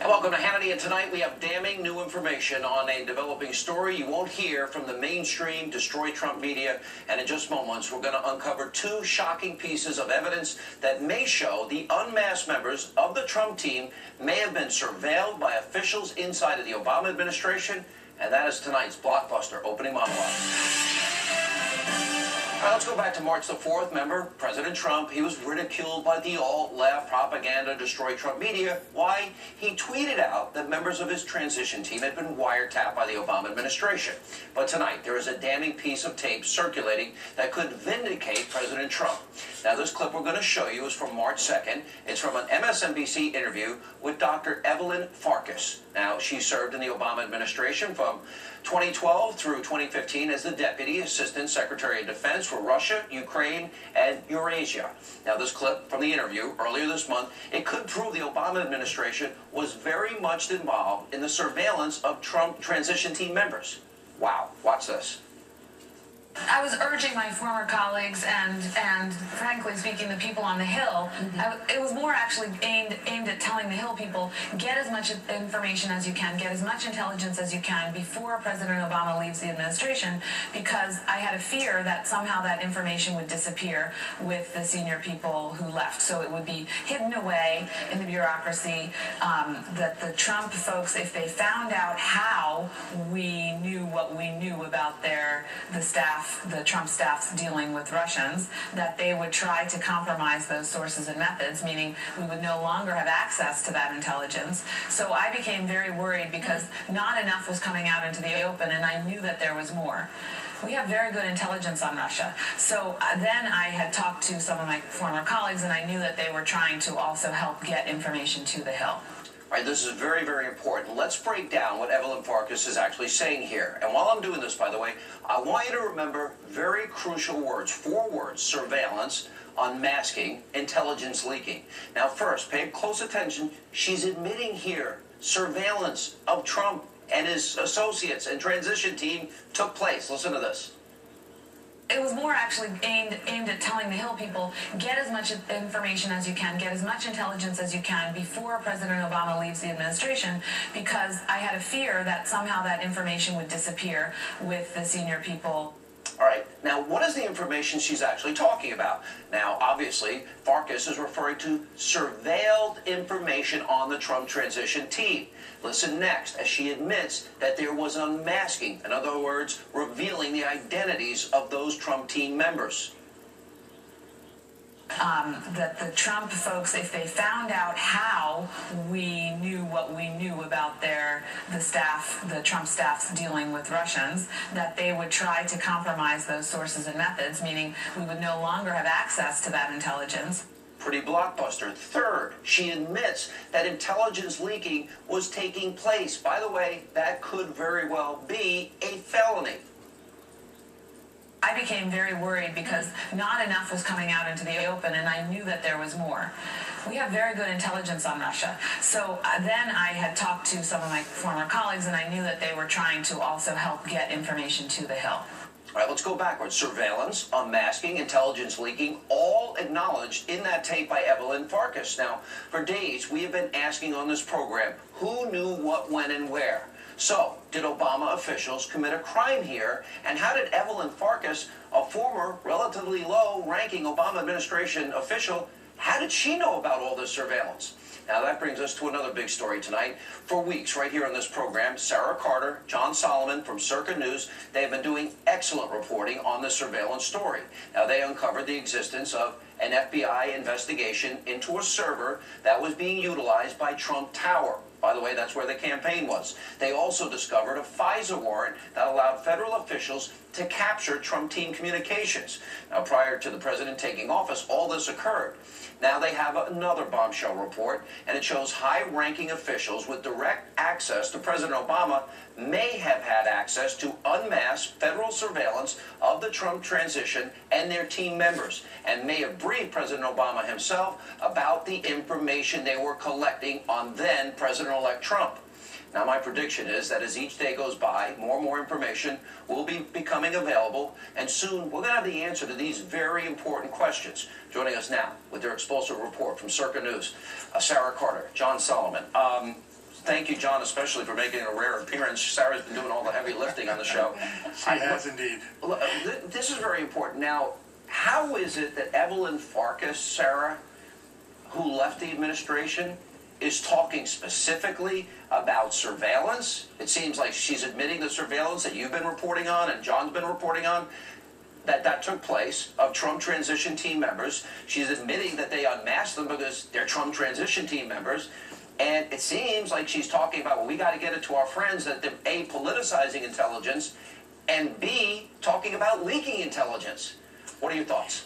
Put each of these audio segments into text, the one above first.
Welcome to Hannity, and tonight we have damning new information on a developing story you won't hear from the mainstream Destroy Trump media, and in just moments we're going to uncover two shocking pieces of evidence that may show the unmasked members of the Trump team may have been surveilled by officials inside of the Obama administration, and that is tonight's blockbuster opening monologue. All right, let's go back to March the 4th. Remember, President Trump, he was ridiculed by the alt-left propaganda Destroy Trump media. Why? He tweeted out that members of his transition team had been wiretapped by the Obama administration. But tonight, there is a damning piece of tape circulating that could vindicate President Trump. Now, this clip we're going to show you is from March 2nd. It's from an MSNBC interview with Dr. Evelyn Farkas. Now, she served in the Obama administration from 2012 through 2015 as the Deputy Assistant Secretary of Defense for Russia, Ukraine, and Eurasia. Now, this clip from the interview earlier this month, it could prove the Obama administration was very much involved in the surveillance of Trump transition team members. Wow, watch this. I was urging my former colleagues and frankly speaking, the people on the Hill, it was more actually aimed at telling the Hill people, get as much information as you can, get as much intelligence as you can before President Obama leaves the administration, because I had a fear that somehow that information would disappear with the senior people who left. So it would be hidden away in the bureaucracy, that the Trump folks, if they found out how we knew what we knew about the Trump staff's dealing with Russians, that they would try to compromise those sources and methods, meaning we would no longer have access to that intelligence. So I became very worried because not enough was coming out into the open, and I knew that there was more. We have very good intelligence on Russia. So then I had talked to some of my former colleagues, and I knew that they were trying to also help get information to the Hill. All right, this is very, very important. Let's break down what Evelyn Farkas is actually saying here. And while I'm doing this, by the way, I want you to remember very crucial words, 4 words: surveillance, unmasking, intelligence leaking. Now, first, pay close attention. She's admitting here surveillance of Trump and his associates and transition team took place. Listen to this. It was more actually aimed at telling the Hill people, get as much information as you can, get as much intelligence as you can before President Obama leaves the administration, because I had a fear that somehow that information would disappear with the senior people. All right, now what is the information she's actually talking about? Now, obviously, Farkas is referring to surveilled information on the Trump transition team. Listen next, as she admits that there was unmasking, in other words, revealing the identities of those Trump team members. That the Trump folks, if they found out how we knew what we knew about the Trump staff's dealing with Russians, that they would try to compromise those sources and methods, meaning we would no longer have access to that intelligence. Pretty blockbuster. Third, she admits that intelligence leaking was taking place. By the way, that could very well be a felony. I became very worried because not enough was coming out into the open, and I knew that there was more. We have very good intelligence on Russia. So then I had talked to some of my former colleagues, and I knew that they were trying to also help get information to the Hill. All right, let's go backwards. Surveillance, unmasking, intelligence leaking, all acknowledged in that tape by Evelyn Farkas. Now, for days, we have been asking on this program, who knew what, when, and where? So, did Obama officials commit a crime here? And how did Evelyn Farkas, a former, relatively low-ranking Obama administration official, how did she know about all this surveillance? Now, that brings us to another big story tonight. For weeks, right here on this program, Sarah Carter, John Solomon from Circa News, they have been doing excellent reporting on the surveillance story. Now, they uncovered the existence of an FBI investigation into a server that was being utilized by Trump Tower. By the way, that's where the campaign was. They also discovered a FISA warrant that allowed federal officials to capture Trump team communications. Now, prior to the president taking office, all this occurred. Now they have another bombshell report, and it shows high-ranking officials with direct access to President Obama may have had access to unmasked federal surveillance of the Trump transition and their team members, and may have briefed President Obama himself about the information they were collecting on then President-elect Trump. Now, my prediction is that as each day goes by, more and more information will be becoming available, and soon we're going to have the answer to these very important questions. Joining us now with their explosive report from Circa News, Sarah Carter, John Solomon. Thank you, John, especially for making a rare appearance. Sarah's been doing all the heavy lifting on the show. She has indeed. This is very important. Now, how is it that Evelyn Farkas, Sarah, who left the administration, is talking specifically about surveillance? It seems like she's admitting the surveillance that you've been reporting on and John's been reporting on, that took place of Trump transition team members. She's admitting that they unmasked them because they're Trump transition team members. And it seems like she's talking about, well, we got to get it to our friends that they're A, politicizing intelligence, and B, talking about leaking intelligence. What are your thoughts?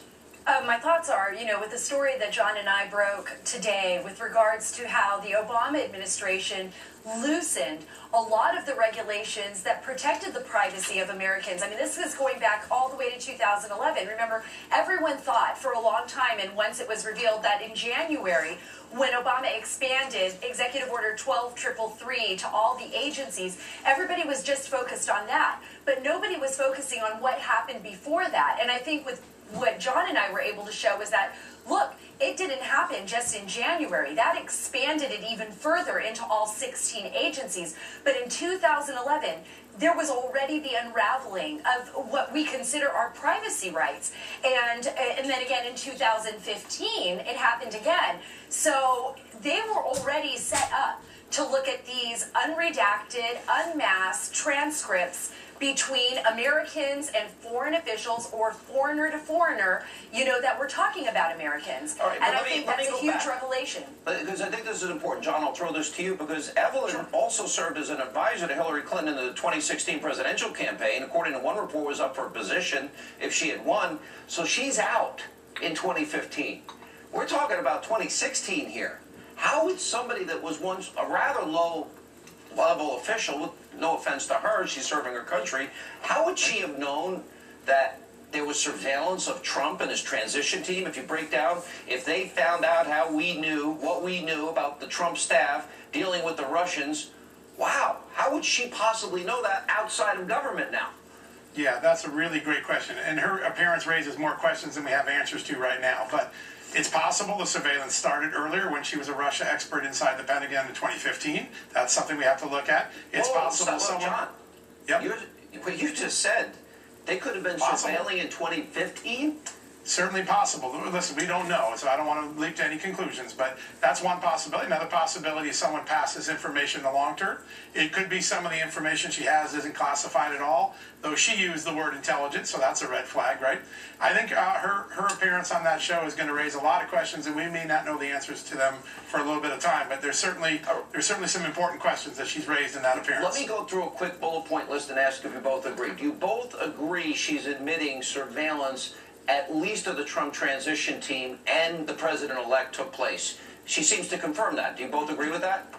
My thoughts are, with the story that John and I broke today with regards to how the Obama administration loosened a lot of the regulations that protected the privacy of Americans. I mean, this is going back all the way to 2011. Remember, everyone thought for a long time, and once it was revealed that in January, when Obama expanded Executive Order 12333 to all the agencies, everybody was just focused on that. But nobody was focusing on what happened before that. And I think with what John and I were able to show is that, look, it didn't happen just in January. That expanded it even further into all 16 agencies. But in 2011, there was already the unraveling of what we consider our privacy rights. And then again in 2015, it happened again. So they were already set up to look at these unredacted, unmasked transcripts between Americans and foreign officials, or foreigner to foreigner, that we're talking about Americans. All right, and I think that's a huge revelation. Because I think this is important. John, I'll throw this to you because Evelyn also served as an advisor to Hillary Clinton in the 2016 presidential campaign. According to one report, was up for a position if she had won. So she's out in 2015. We're talking about 2016 here. How would somebody that was once a rather low-level official, no offense to her, she's serving her country, how would she have known that there was surveillance of Trump and his transition team? If you break down, if they found out what we knew about the Trump staff dealing with the Russians, wow, how would she possibly know that outside of government now? Yeah, that's a really great question. And her appearance raises more questions than we have answers to right now. But it's possible the surveillance started earlier when she was a Russia expert inside the Pentagon in 2015. That's something we have to look at. It's possible someone... John, Yep. what you just said, they could have been surveilling in 2015? Certainly possible. Listen, we don't know, so I don't want to leap to any conclusions, but that's one possibility. Another possibility is someone passes information along to her. It could be some of the information she has isn't classified at all, though she used the word intelligence, so that's a red flag, right? I think her appearance on that show is going to raise a lot of questions, and we may not know the answers to them for a little bit of time, but there's certainly some important questions that she's raised in that appearance. Let me go through a quick bullet point list and ask if you both agree. Do you both agree she's admitting surveillance at least of the Trump transition team and the president-elect took place? She seems to confirm that. Do you both agree with that?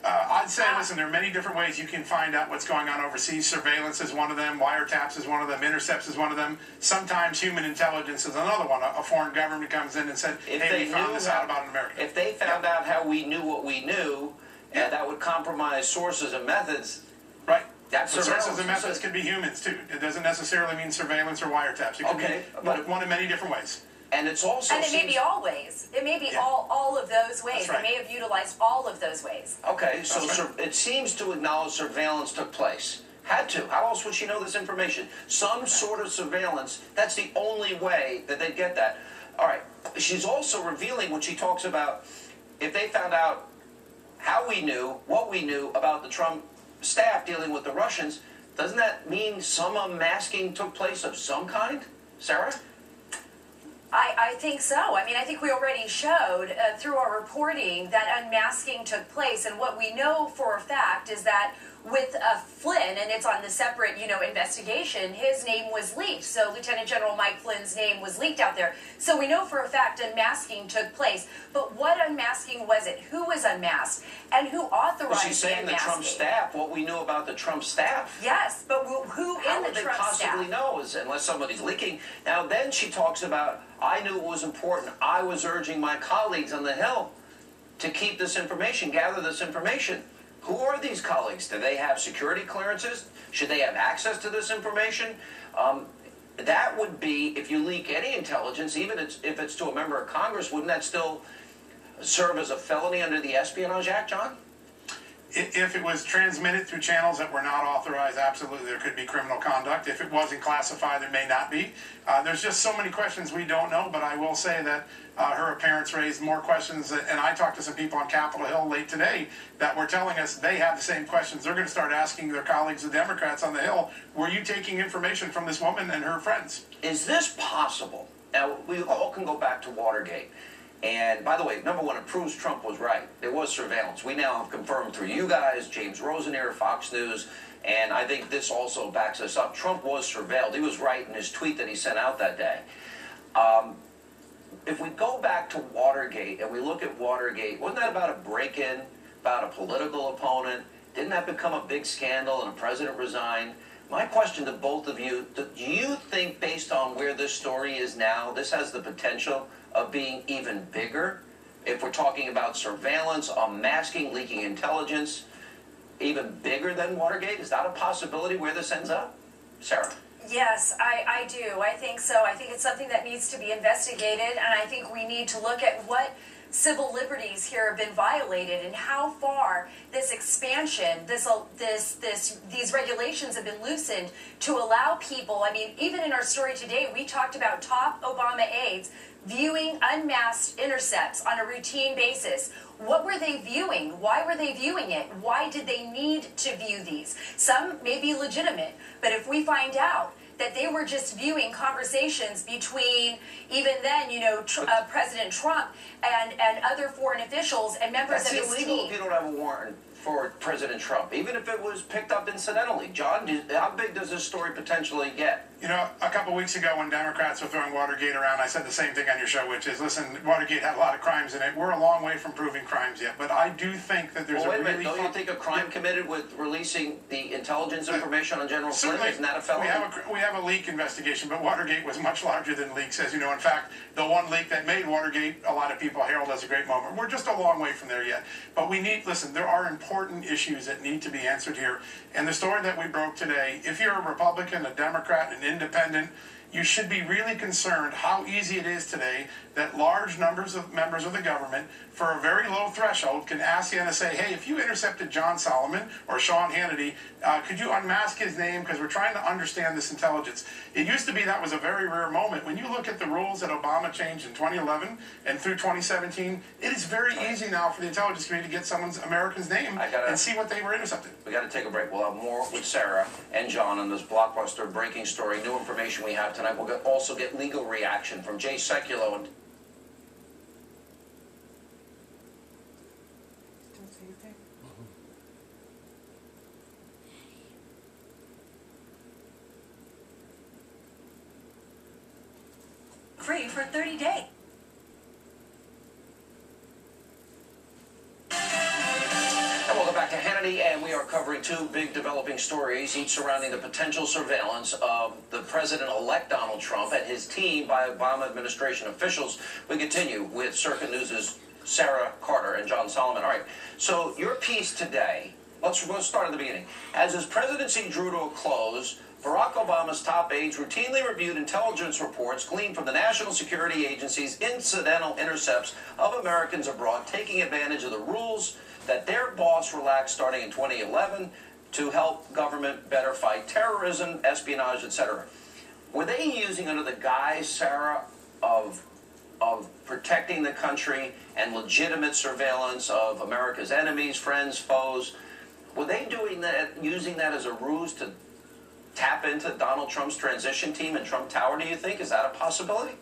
I'd say, listen, there are many different ways you can find out what's going on overseas. Surveillance is one of them. Wiretaps is one of them. Intercepts is one of them. Sometimes human intelligence is another one. A foreign government comes in and said, hey, we found this out about an American. If they found out how we knew what we knew, that would compromise sources and methods. Right. That's sources and methods can be humans, too. It doesn't necessarily mean surveillance or wiretaps. It can be one of many different ways. And it's also And it may be all ways. It may be all of those ways. Right. They may have utilized all of those ways. Okay, so it seems to acknowledge surveillance took place. Had to. How else would she know this information? Some sort of surveillance. That's the only way that they'd get that. All right. She's also revealing when she talks about if they found out how we knew, what we knew about the Trump staff dealing with the Russians, doesn't that mean some unmasking took place of some kind? Sarah? I think so. I mean, I think we already showed through our reporting that unmasking took place. And what we know for a fact is that with Flynn, and it's on the separate, investigation, his name was leaked. So Lieutenant General Mike Flynn's name was leaked out there. So we know for a fact unmasking took place. But what unmasking was it? Who was unmasked? And who authorized the unmasking? She's saying the Trump staff, what we knew about the Trump staff. Yes, but who How in the would they Trump possibly staff? know unless somebody's leaking? Now then she talks about, I knew it was important. I was urging my colleagues on the Hill to keep this information, gather this information. Who are these colleagues? Do they have security clearances? Should they have access to this information? That would be, if you leak any intelligence, even if it's to a member of Congress, wouldn't that still serve as a felony under the Espionage Act, John? If it was transmitted through channels that were not authorized, absolutely there could be criminal conduct. If it wasn't classified, there may not be. There's just so many questions we don't know, but I will say that her parents raised more questions, and I talked to some people on Capitol Hill late today that were telling us they have the same questions. They're going to start asking their colleagues, the Democrats on the Hill, were you taking information from this woman and her friends? Is this possible? Now, we all can go back to Watergate. And by the way, number one, it proves Trump was right. There was surveillance. We now have confirmed through you guys, James Roseneer, Fox News, and I think this also backs us up. Trump was surveilled. He was right in his tweet that he sent out that day. If we go back to Watergate and we look at Watergate, wasn't that about a break-in, about a political opponent? Didn't that become a big scandal and a president resigned? My question to both of you, do you think based on where this story is now, this has the potential of being even bigger? If we're talking about surveillance, unmasking, leaking intelligence, even bigger than Watergate? Is that a possibility where this ends up? Sarah? Yes, I do. I think so. I think it's something that needs to be investigated, and I think we need to look at what civil liberties here have been violated and how far this expansion, these regulations have been loosened to allow people. I mean, even in our story today, we talked about top Obama aides viewing unmasked intercepts on a routine basis. What were they viewing? Why were they viewing it? Why did they need to view these? Some may be legitimate, but if we find out that they were just viewing conversations between, even then, President Trump and other foreign officials and members of his That's illegal team. if you don't have a warrant for President Trump, even if it was picked up incidentally. John, how big does this story potentially get? You know, a couple weeks ago when Democrats were throwing Watergate around, I said the same thing on your show, which is, listen, Watergate had a lot of crimes in it. We're a long way from proving crimes yet, but I do think that there's Well, wait a really... minute, don't you think a crime committed with releasing the intelligence information on General Clinton, isn't that a felony? We have a leak investigation, but Watergate was much larger than leaks, as you know. In fact, the one leak that made Watergate, a lot of people herald as a great moment. We're just a long way from there yet. But listen, there are important issues that need to be answered here. And the story that we broke today, if you're a Republican, a Democrat, an independent, you should be really concerned how easy it is today that large numbers of members of the government, for a very low threshold, can ask the NSA, hey, if you intercepted John Solomon or Sean Hannity, could you unmask his name? Because we're trying to understand this intelligence. It used to be that was a very rare moment. When you look at the rules that Obama changed in 2011 and through 2017, it is very easy now for the intelligence community to get American's name and see what they were intercepting. We got to take a break. We'll have more with Sarah and John on this blockbuster breaking story, new information we have tonight. We'll also get legal reaction from Jay Sekulow and Free for 30 days. And welcome back to Hannity, and we are covering two big developing stories, each surrounding the potential surveillance of the president-elect Donald Trump and his team by Obama administration officials. We continue with Circuit News' Sarah Carter and John Solomon. All right, so your piece today, let's start at the beginning. As his presidency drew to a close, Barack Obama's top aides routinely reviewed intelligence reports gleaned from the National Security Agency's incidental intercepts of Americans abroad, taking advantage of the rules that their boss relaxed starting in 2011 to help government better fight terrorism, espionage, etc. Were they using under the guise, Sarah, of protecting the country and legitimate surveillance of America's enemies, friends, foes? Were they doing that, using that as a ruse to tap into Donald Trump's transition team in Trump Tower, do you think? Is that a possibility?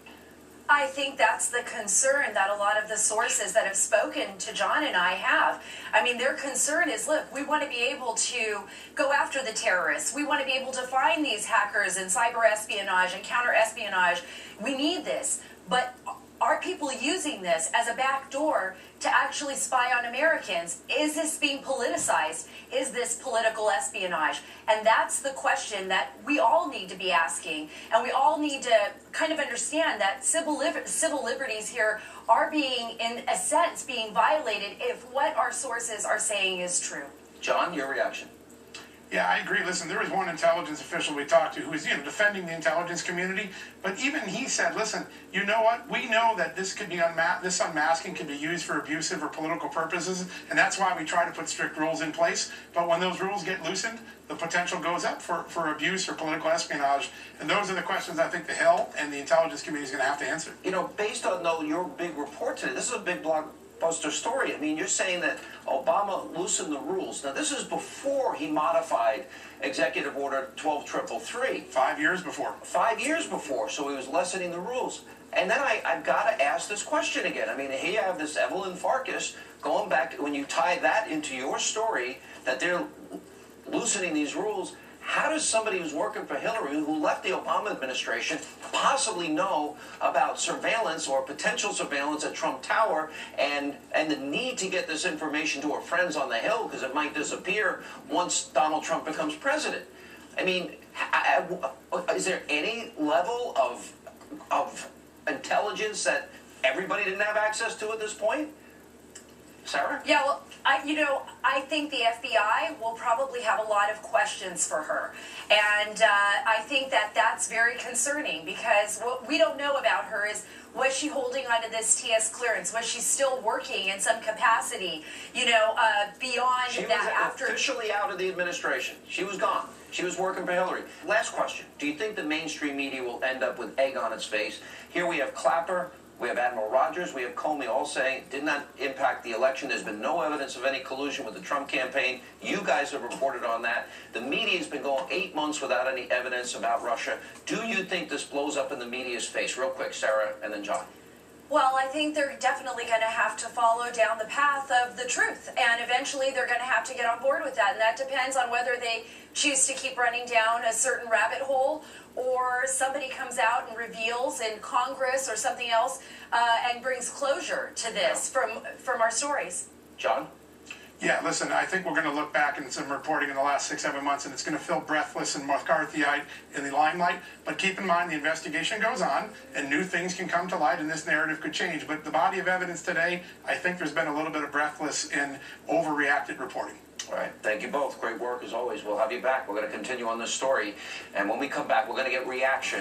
I think that's the concern that a lot of the sources that have spoken to John and I have. I mean, their concern is, look, we want to be able to go after the terrorists. We want to be able to find these hackers and cyber espionage and counter espionage. We need this. But are people using this as a backdoor to actually spy on Americans? Is this being politicized? Is this political espionage? And that's the question that we all need to be asking. And we all need to kind of understand that civil liberties here are being, in a sense, being violated if what our sources are saying is true. John, your reaction? Yeah, I agree. Listen, there was one intelligence official we talked to who was, defending the intelligence community, but even he said, listen, you know what? We know that this could be this unmasking could be used for abusive or political purposes, and that's why we try to put strict rules in place. But when those rules get loosened, the potential goes up for abuse or political espionage, and those are the questions I think the Hill and the intelligence community is going to have to answer. Based on your big report today, this is a big blockbuster story. I mean, you're saying that Obama loosened the rules. Now, this is before he modified Executive Order 12333. 5 years before. 5 years before, so he was lessening the rules. And then I've got to ask this question again. I mean, here you have this Evelyn Farkas going back, when you tie that into your story, that they're loosening these rules. How does somebody who's working for Hillary, who left the Obama administration, possibly know about surveillance or potential surveillance at Trump Tower and the need to get this information to her friends on the Hill because it might disappear once Donald Trump becomes president? I mean, is there any level of intelligence that everybody didn't have access to at this point? Sarah? Yeah, well, I think the FBI will probably have a lot of questions for her. And I think that that's very concerning because what we don't know about her is, was she holding onto this TS clearance? Was she still working in some capacity, beyond She that? was officially out of the administration. She was gone. She was working for Hillary. Last question. Do you think the mainstream media will end up with egg on its face? Here we have Clapper, we have Admiral Rogers, we have Comey all saying it did not impact the election. There's been no evidence of any collusion with the Trump campaign. You guys have reported on that. The media's been going 8 months without any evidence about Russia. Do you think this blows up in the media's face? Real quick, Sarah, and then John. Well, I think they're definitely going to have to follow down the path of the truth, and eventually they're going to have to get on board with that, and that depends on whether they choose to keep running down a certain rabbit hole or somebody comes out and reveals in Congress or something else and brings closure to this from our stories. John? Yeah, listen, I think we're going to look back in some reporting in the last 6-7 months, and it's going to feel breathless and McCarthyite in the limelight. But keep in mind, the investigation goes on, and new things can come to light, and this narrative could change. But the body of evidence today, I think there's been a little bit of breathless and overreacted reporting. All right. Thank you both. Great work as always. We'll have you back. We're going to continue on this story. And when we come back, we're going to get reaction.